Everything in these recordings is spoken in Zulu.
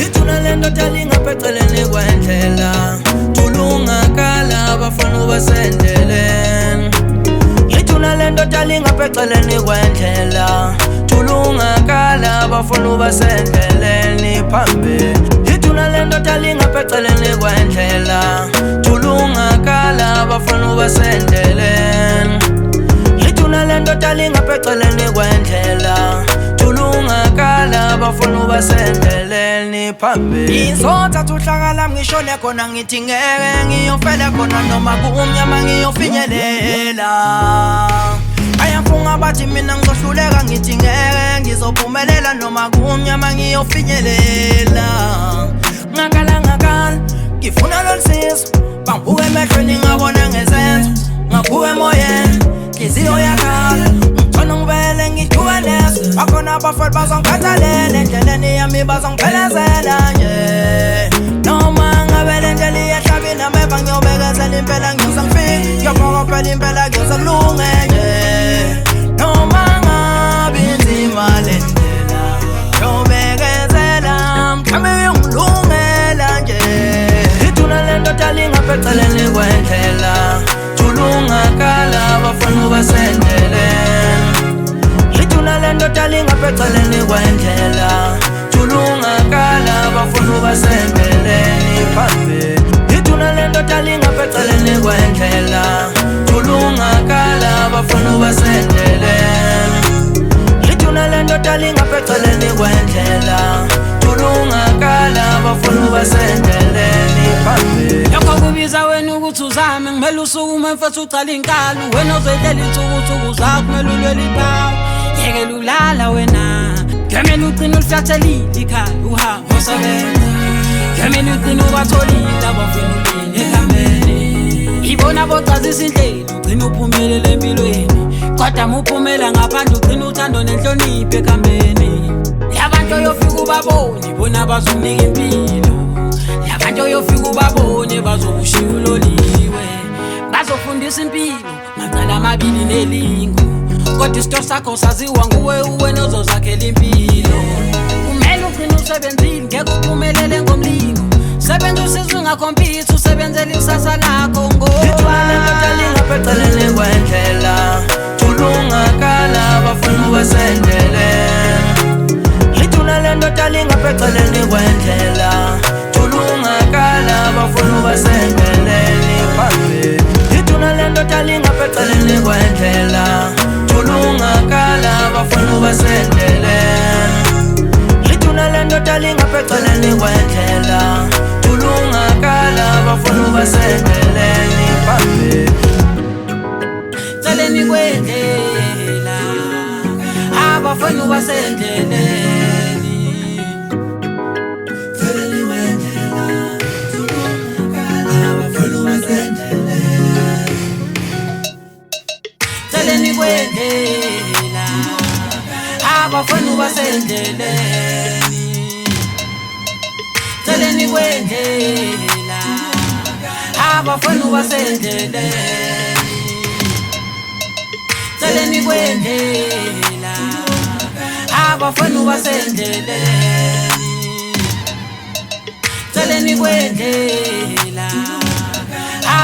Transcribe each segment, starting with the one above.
Ithuna lento talinga peceleni kwendlela tulungakala bafuna ubasendele. Ithuna lento talinga peceleni kwendlela tulungakala bafuna ubasendeleni phambili. Ithuna lento talinga peceleni kwendlela tulungakala bafuna ubasendeleni. Ithuna lento talinga peceleni kwendlela tulungakala bafuna ubasendeleni phambili. Izotha tuhlakala ngishone khona ngithi ngeke ngiyofela khona noma kumnyama ngiyofinyelela. Ayafunga bathi mina ngizohluleka ngithi ngeke ngizophumelela noma kumnyama ngiyofinyelela. Ngakala ngifuna lolusizo bangibuke emehlweni ngabona ngezenzo ngaphuka emoyeni inhliziyo yakhala ngithona ngibele ngithuka neso bakhona abafowethu bazongikhathalela endleleni yami bazongiphelezela nje noma ngabe le ndlela iyahlaba inameva ngiyobekezela impela ngiyoze ngifike ngiyophokophela impela kuyoze kulunge nje noma ngabe inzima le ndlela ngiyobekezela mhlambe ngilungela nje. Ithuna lento talinga peceleni kwendlela tulungakala bafuna ubasendeleni. Ithuna lento talinga peceleni kwendlela tulungakala bafuna ubasendeleni phambili. Ithuna lento talinga peceleni kwendlela tulungakala bafuna ubasendeleni. Ithuna lento talinga peceleni kwendlela tulungakala bafuna ubasendeleni phambili. Yokho kubiza wena ukuthi uzame ngimele usukume mfethu ucala inkalo wena ozoyidlela insuku zakho kumele ulwele ipawu yekela ulala wena ngemele ugcine ulifyathelile ikhaya uhambe usebenza ngemele ugcine ubatholile abafuna ulini ekhambeni ibona bocazisa indlela ugcine uphumelele empilweni kodwa muphumela ngaphandle ugcine uthando nenhlonipho ekhambeni. Labantu oyofika ubabone bona bazokunika impilo labantu oyofika ubabone bazokushiya uloliwe bazofundisa impilo macala amabili nelingo kodwa isito sakho saziwa nguwe uwena ozozakhela impilo. Kumele ugcine usebenzile ngeke uphumelele ngomlingo sebenza usizwe ungakhompitha usebenzele ikusasa lakho ngoba ithuna lento talinga peceleni kwendlela tulungakala bafuna ubasendeleni. Ithuna lento talinga peceleni kwendlela tulungakala bafuna ubasendeleni phambili. Ithuna lento talinga peceleni kwendlela tulungakala bafuna ubasendeleni. Ithuna lento talinga peceleni kwendlela tulungakala bafuna ubasendeleni phambili. Celeni kwendlela abafuna ubasendeleni. Celeni kwendlela abafuna ubasendeleni. Celeni kwendlela abafuna ubasendeleni. Celeni kwendlela abafuna ubasendeleni. Celeni kwendlela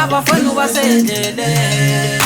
abafuna ubasendeleni.